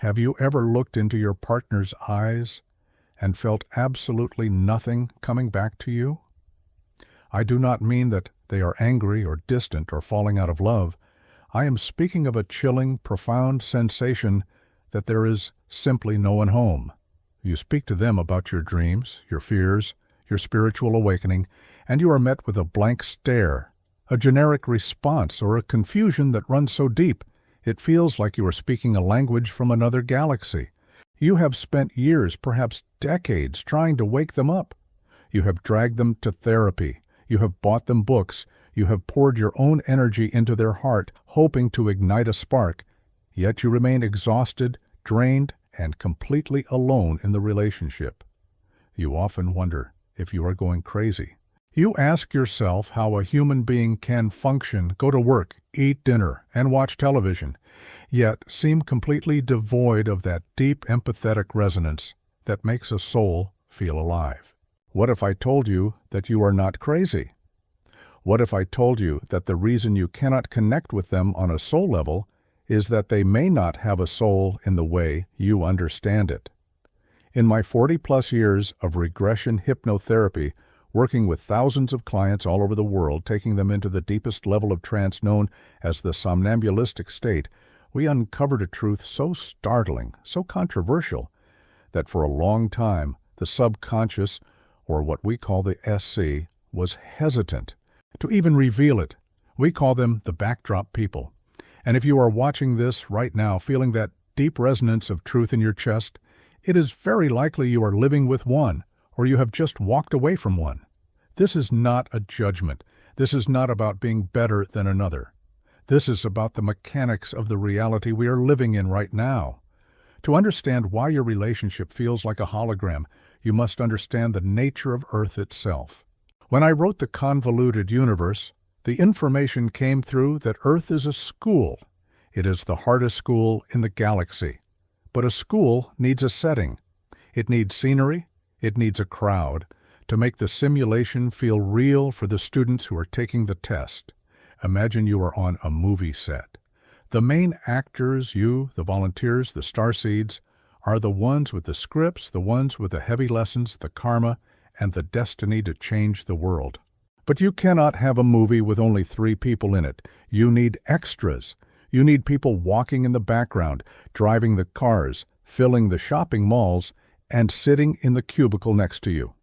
Have you ever looked into your partner's eyes and felt absolutely nothing coming back to you? I do not mean that they are angry or distant or falling out of love. I am speaking of a chilling, profound sensation that there is simply no one home. You speak to them about your dreams, your fears, your spiritual awakening, and you are met with a blank stare, a generic response, or a confusion that runs so deep it feels like you are speaking a language from another galaxy. You have spent years, perhaps decades, trying to wake them up. You have dragged them to therapy. You have bought them books. You have poured your own energy into their heart, hoping to ignite a spark. Yet you remain exhausted, drained, and completely alone in the relationship. You often wonder if you are going crazy. You ask yourself how a human being can function, go to work, eat dinner, and watch television, yet seem completely devoid of that deep empathetic resonance that makes a soul feel alive. What if I told you that you are not crazy? What if I told you that the reason you cannot connect with them on a soul level is that they may not have a soul in the way you understand it? In my 40-plus years of regression hypnotherapy, working with thousands of clients all over the world, taking them into the deepest level of trance known as the somnambulistic state, we uncovered a truth so startling, so controversial, that for a long time the subconscious, or what we call the SC, was hesitant to even reveal it. We call them the backdrop people. And if you are watching this right now, feeling that deep resonance of truth in your chest, it is very likely you are living with one, or you have just walked away from one. This is not a judgment. This is not about being better than another. This is about the mechanics of the reality we are living in right now. To understand why your relationship feels like a hologram, you must understand the nature of Earth itself. When I wrote The Convoluted Universe, the information came through that Earth is a school. It is the hardest school in the galaxy. But a school needs a setting. It needs scenery. It needs a crowd to make the simulation feel real for the students who are taking the test. Imagine you are on a movie set. The main actors, you, the volunteers, the starseeds, are the ones with the scripts, the ones with the heavy lessons, the karma, and the destiny to change the world. But you cannot have a movie with only 3 people in it. You need extras. You need people walking in the background, driving the cars, filling the shopping malls, and sitting in the cubicle next to you.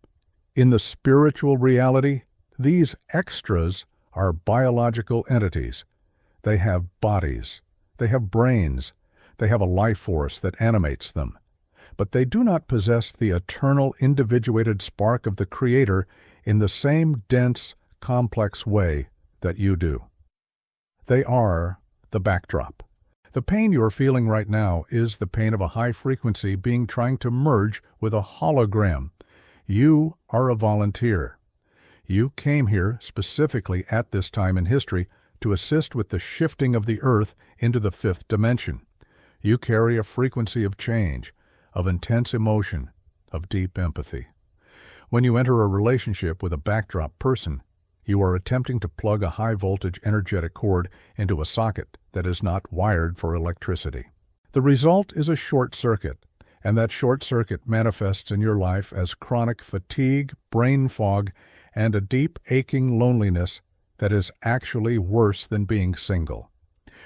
In the spiritual reality, these extras are biological entities. They have bodies. They have brains. They have a life force that animates them. But they do not possess the eternal individuated spark of the Creator in the same dense, complex way that you do. They are the backdrop. The pain you are feeling right now is the pain of a high frequency being trying to merge with a hologram. You are a volunteer. You came here specifically at this time in history to assist with the shifting of the Earth into the 5th dimension. You carry a frequency of change, of intense emotion, of deep empathy. When you enter a relationship with a backdrop person, you are attempting to plug a high-voltage energetic cord into a socket that is not wired for electricity. The result is a short circuit, and that short circuit manifests in your life as chronic fatigue, brain fog, and a deep aching loneliness that is actually worse than being single.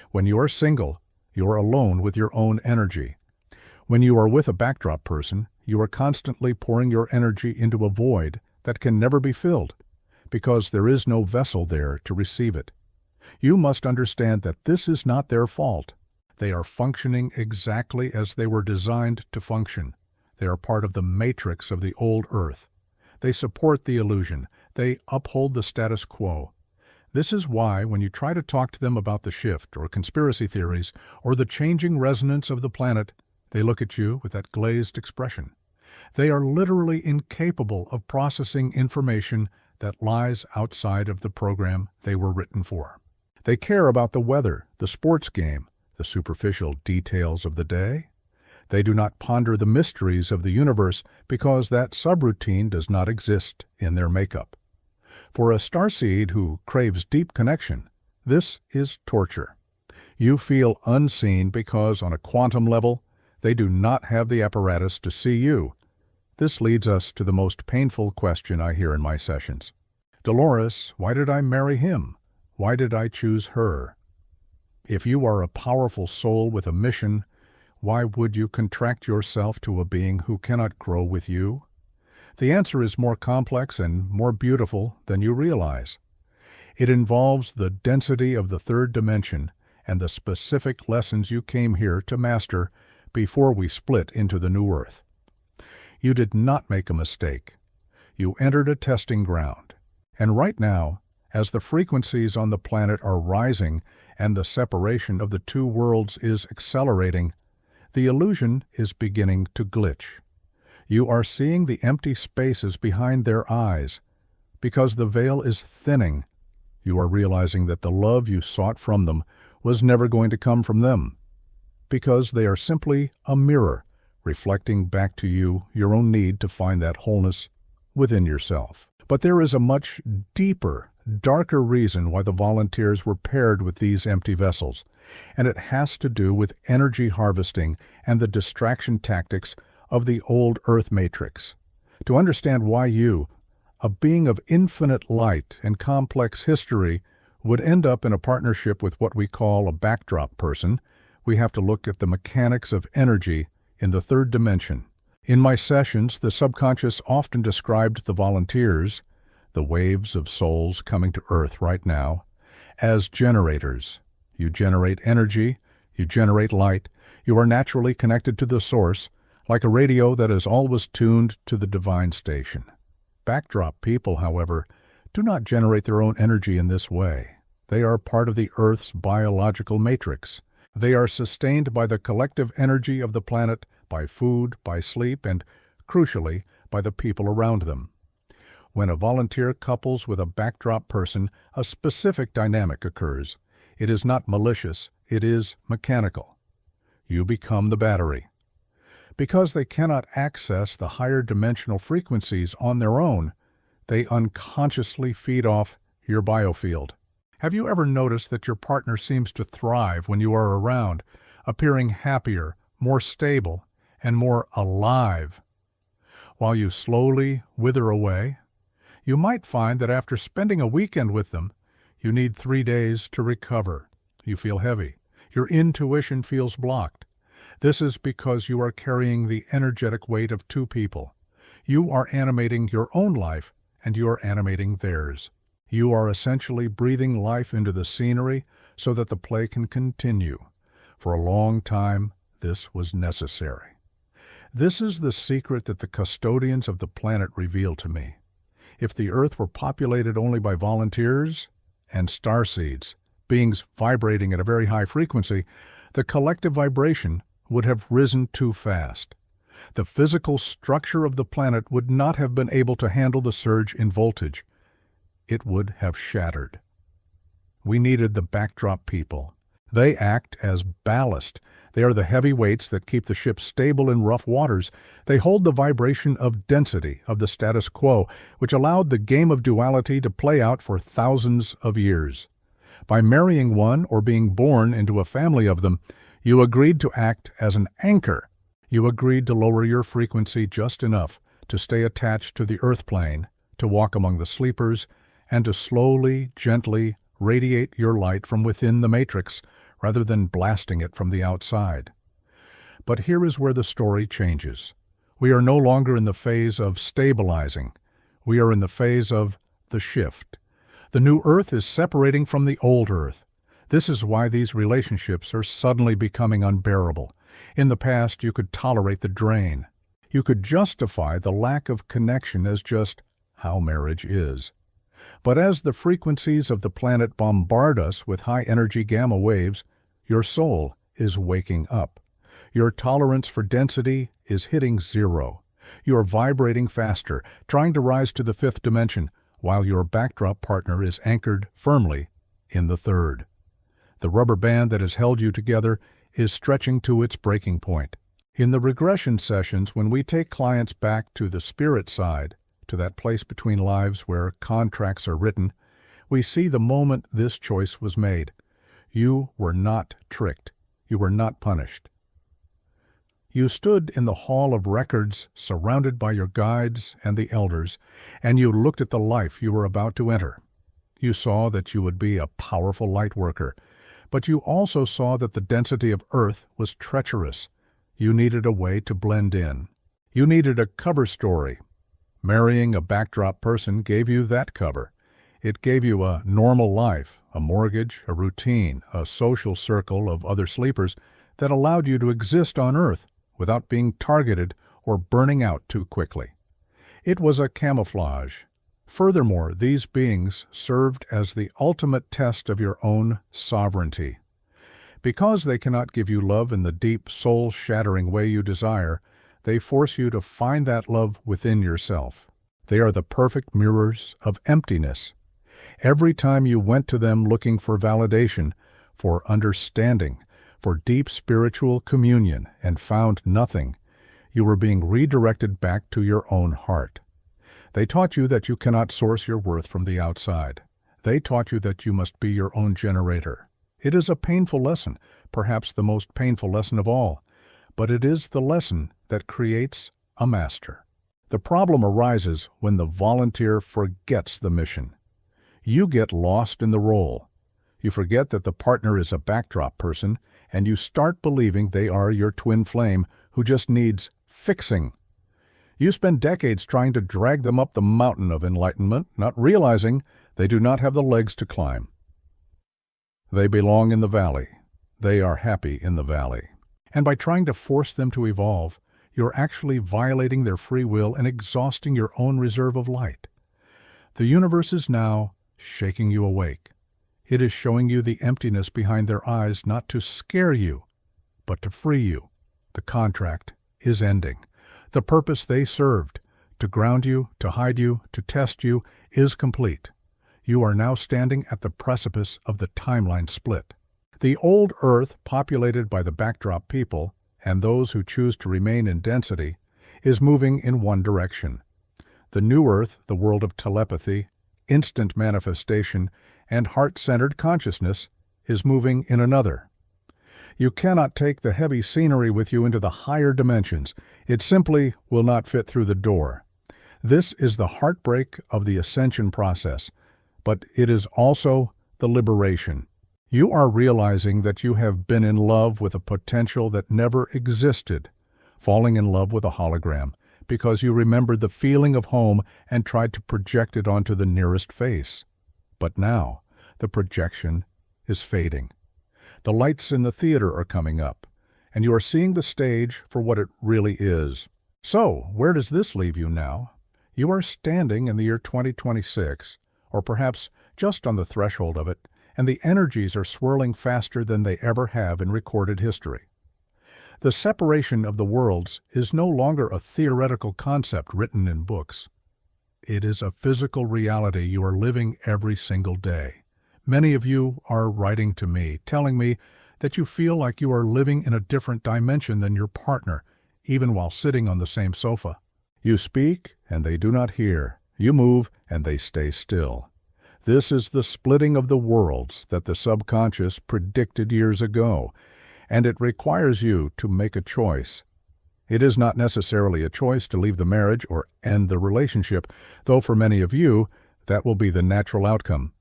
When you are single, you are alone with your own energy. When you are with a backdrop person, you are constantly pouring your energy into a void that can never be filled, because there is no vessel there to receive it. You must understand that this is not their fault. They are functioning exactly as they were designed to function. They are part of the matrix of the old Earth. They support the illusion. They uphold the status quo. This is why when you try to talk to them about the shift or conspiracy theories or the changing resonance of the planet, they look at you with that glazed expression. They are literally incapable of processing information that lies outside of the program they were written for. They care about the weather, the sports game, the superficial details of the day. They do not ponder the mysteries of the universe because that subroutine does not exist in their makeup. For a starseed who craves deep connection, this is torture. You feel unseen because on a quantum level, They do not have the apparatus to see you. This leads us to the most painful question I hear in my sessions. Dolores, why did I marry him? Why did I choose her? If you are a powerful soul with a mission, why would you contract yourself to a being who cannot grow with you? The answer is more complex and more beautiful than you realize. It involves the density of the third dimension and the specific lessons you came here to master before we split into the new earth. You did not make a mistake. You entered a testing ground. And right now, as the frequencies on the planet are rising and the separation of the two worlds is accelerating, the illusion is beginning to glitch. You are seeing the empty spaces behind their eyes. Because the veil is thinning, you are realizing that the love you sought from them was never going to come from them. Because they are simply a mirror, reflecting back to you your own need to find that wholeness within yourself. But there is a much deeper, darker reason why the volunteers were paired with these empty vessels, and it has to do with energy harvesting and the distraction tactics of the old Earth matrix. To understand why you, a being of infinite light and complex history, would end up in a partnership with what we call a backdrop person, we have to look at the mechanics of energy in the third dimension. In my sessions, the subconscious often described the volunteers, the waves of souls coming to Earth right now, as generators. You generate energy, you generate light, you are naturally connected to the source, like a radio that is always tuned to the divine station. Backdrop people, however, do not generate their own energy in this way. They are part of the Earth's biological matrix. They are sustained by the collective energy of the planet, by food, by sleep, and, crucially, by the people around them. When a volunteer couples with a backdrop person, a specific dynamic occurs. It is not malicious, it is mechanical. You become the battery. Because they cannot access the higher dimensional frequencies on their own, they unconsciously feed off your biofield. Have you ever noticed that your partner seems to thrive when you are around, appearing happier, more stable, and more alive? While you slowly wither away, you might find that after spending a weekend with them, you need 3 days to recover. You feel heavy. Your intuition feels blocked. This is because you are carrying the energetic weight of two people. You are animating your own life, and you are animating theirs. You are essentially breathing life into the scenery so that the play can continue. For a long time, this was necessary. This is the secret that the custodians of the planet revealed to me. If the Earth were populated only by volunteers and starseeds, beings vibrating at a very high frequency, the collective vibration would have risen too fast. The physical structure of the planet would not have been able to handle the surge in voltage. It would have shattered. We needed the backdrop people. They act as ballast. They are the heavy weights that keep the ship stable in rough waters. They hold the vibration of density of the status quo, which allowed the game of duality to play out for thousands of years. By marrying one or being born into a family of them, you agreed to act as an anchor. You agreed to lower your frequency just enough to stay attached to the earth plane, to walk among the sleepers, and to slowly, gently radiate your light from within the matrix rather than blasting it from the outside. But here is where the story changes. We are no longer in the phase of stabilizing. We are in the phase of the shift. The new Earth is separating from the old Earth. This is why these relationships are suddenly becoming unbearable. In the past, you could tolerate the drain. You could justify the lack of connection as just how marriage is. But as the frequencies of the planet bombard us with high-energy gamma waves, your soul is waking up. Your tolerance for density is hitting zero. You are vibrating faster, trying to rise to the fifth dimension, while your backdrop partner is anchored firmly in the third. The rubber band that has held you together is stretching to its breaking point. In the regression sessions, when we take clients back to the spirit side, to that place between lives where contracts are written, we see the moment this choice was made. You were not tricked. You were not punished. You stood in the hall of records, surrounded by your guides and the elders, and you looked at the life you were about to enter. You saw that you would be a powerful light worker, but you also saw that the density of Earth was treacherous. You needed a way to blend in. You needed a cover story. Marrying a backdrop person gave you that cover. It gave you a normal life, a mortgage, a routine, a social circle of other sleepers that allowed you to exist on Earth without being targeted or burning out too quickly. It was a camouflage. Furthermore, these beings served as the ultimate test of your own sovereignty. Because they cannot give you love in the deep, soul-shattering way you desire, they force you to find that love within yourself. They are the perfect mirrors of emptiness. Every time you went to them looking for validation, for understanding, for deep spiritual communion, and found nothing, you were being redirected back to your own heart. They taught you that you cannot source your worth from the outside. They taught you that you must be your own generator. It is a painful lesson, perhaps the most painful lesson of all, but it is the lesson that creates a master. The problem arises when the volunteer forgets the mission. You get lost in the role. You forget that the partner is a backdrop person, and you start believing they are your twin flame who just needs fixing. You spend decades trying to drag them up the mountain of enlightenment, not realizing they do not have the legs to climb. They belong in the valley. They are happy in the valley. And by trying to force them to evolve, you're actually violating their free will and exhausting your own reserve of light. The universe is now shaking you awake. It is showing you the emptiness behind their eyes, not to scare you, but to free you. The contract is ending. The purpose they served, to ground you, to hide you, to test you, is complete. You are now standing at the precipice of the timeline split. The old Earth, populated by the backdrop people, and those who choose to remain in density, is moving in one direction. The new Earth, the world of telepathy, instant manifestation, and heart-centered consciousness, is moving in another. You cannot take the heavy scenery with you into the higher dimensions. It simply will not fit through the door. This is the heartbreak of the ascension process, but it is also the liberation. You are realizing that you have been in love with a potential that never existed, falling in love with a hologram, because you remembered the feeling of home and tried to project it onto the nearest face. But now, the projection is fading. The lights in the theater are coming up, and you are seeing the stage for what it really is. So, where does this leave you now? You are standing in the year 2026, or perhaps just on the threshold of it, and the energies are swirling faster than they ever have in recorded history. The separation of the worlds is no longer a theoretical concept written in books. It is a physical reality you are living every single day. Many of you are writing to me, telling me that you feel like you are living in a different dimension than your partner, even while sitting on the same sofa. You speak, and they do not hear. You move, and they stay still. This is the splitting of the worlds that the subconscious predicted years ago, and it requires you to make a choice. It is not necessarily a choice to leave the marriage or end the relationship, though for many of you, that will be the natural outcome.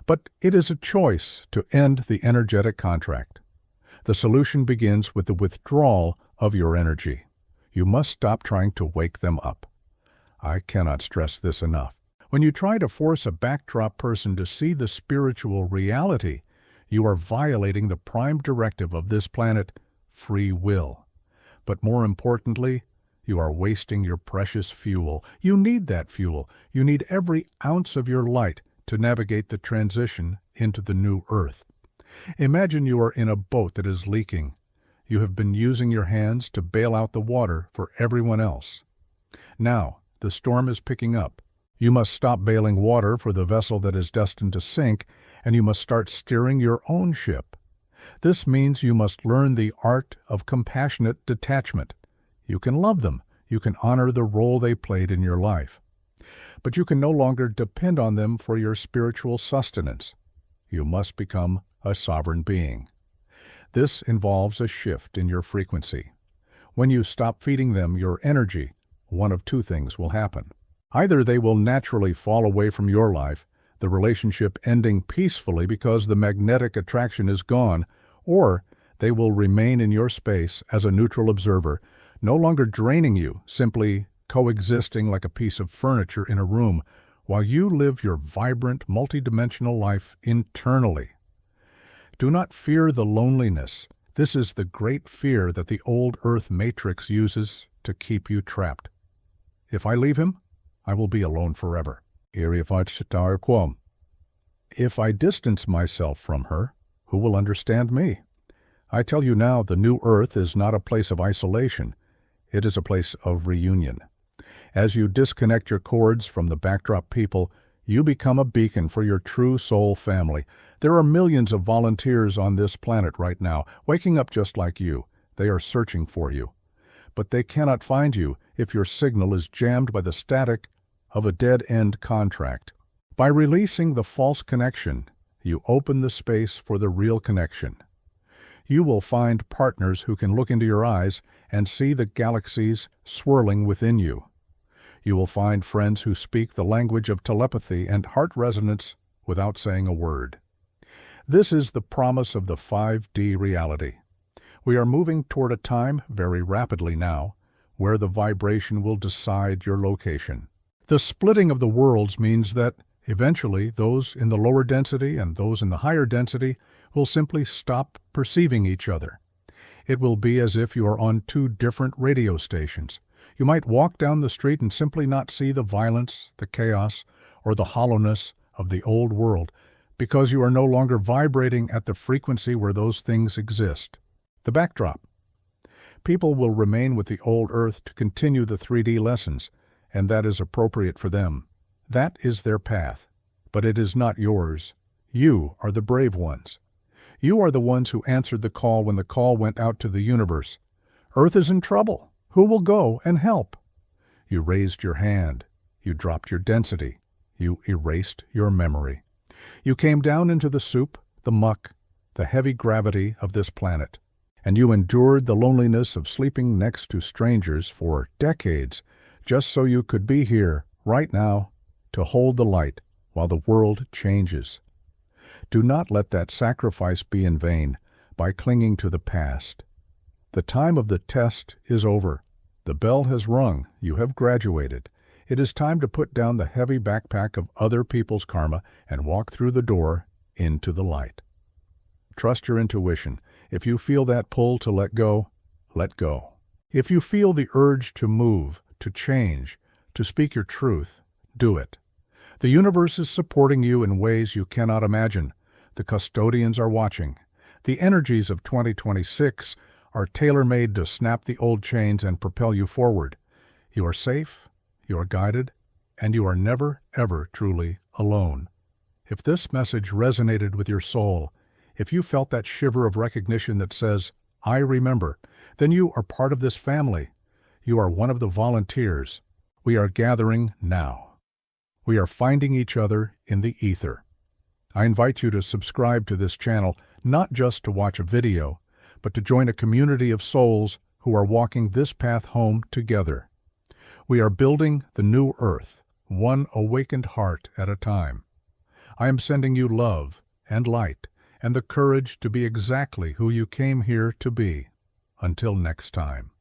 But it is a choice to end the energetic contract. The solution begins with the withdrawal of your energy. You must stop trying to wake them up. I cannot stress this enough. When you try to force a backdrop person to see the spiritual reality, you are violating the prime directive of this planet, free will. But more importantly, you are wasting your precious fuel. You need that fuel. You need every ounce of your light to navigate the transition into the new Earth. Imagine you are in a boat that is leaking. You have been using your hands to bail out the water for everyone else. Now, the storm is picking up. You must stop bailing water for the vessel that is destined to sink, and you must start steering your own ship. This means you must learn the art of compassionate detachment. You can love them. You can honor the role they played in your life. But you can no longer depend on them for your spiritual sustenance. You must become a sovereign being. This involves a shift in your frequency. When you stop feeding them your energy, one of two things will happen. Either they will naturally fall away from your life, the relationship ending peacefully because the magnetic attraction is gone, or they will remain in your space as a neutral observer, no longer draining you, simply coexisting like a piece of furniture in a room, while you live your vibrant, multidimensional life internally. Do not fear the loneliness. This is the great fear that the old Earth matrix uses to keep you trapped. If I leave him, I will be alone forever. If I distance myself from her, who will understand me? I tell you now, the new Earth is not a place of isolation. It is a place of reunion. As you disconnect your cords from the backdrop people, you become a beacon for your true soul family. There are millions of volunteers on this planet right now, waking up just like you. They are searching for you. But they cannot find you if your signal is jammed by the static of a dead-end contract. By releasing the false connection, you open the space for the real connection. You will find partners who can look into your eyes and see the galaxies swirling within you. You will find friends who speak the language of telepathy and heart resonance without saying a word. This is the promise of the 5D reality. We are moving toward a time, very rapidly now, where the vibration will decide your location. The splitting of the worlds means that, eventually, those in the lower density and those in the higher density will simply stop perceiving each other. It will be as if you are on two different radio stations. You might walk down the street and simply not see the violence, the chaos, or the hollowness of the old world, because you are no longer vibrating at the frequency where those things exist. The backdrop. People will remain with the old Earth to continue the 3D lessons, and that is appropriate for them. That is their path, but it is not yours. You are the brave ones. You are the ones who answered the call when the call went out to the universe. Earth is in trouble. Who will go and help? You raised your hand. You dropped your density. You erased your memory. You came down into the soup, the muck, the heavy gravity of this planet, and you endured the loneliness of sleeping next to strangers for decades, just so you could be here, right now, to hold the light while the world changes. Do not let that sacrifice be in vain by clinging to the past. The time of the test is over. The bell has rung. You have graduated. It is time to put down the heavy backpack of other people's karma and walk through the door into the light. Trust your intuition. If you feel that pull to let go, let go. If you feel the urge to move, to change, to speak your truth, do it. The universe is supporting you in ways you cannot imagine. The custodians are watching. The energies of 2026 are tailor-made to snap the old chains and propel you forward. You are safe, you are guided, and you are never, ever truly alone. If this message resonated with your soul, if you felt that shiver of recognition that says, I remember, then you are part of this family. You are one of the volunteers. We are gathering now. We are finding each other in the ether. I invite you to subscribe to this channel, not just to watch a video, but to join a community of souls who are walking this path home together. We are building the new Earth, one awakened heart at a time. I am sending you love and light and the courage to be exactly who you came here to be. Until next time.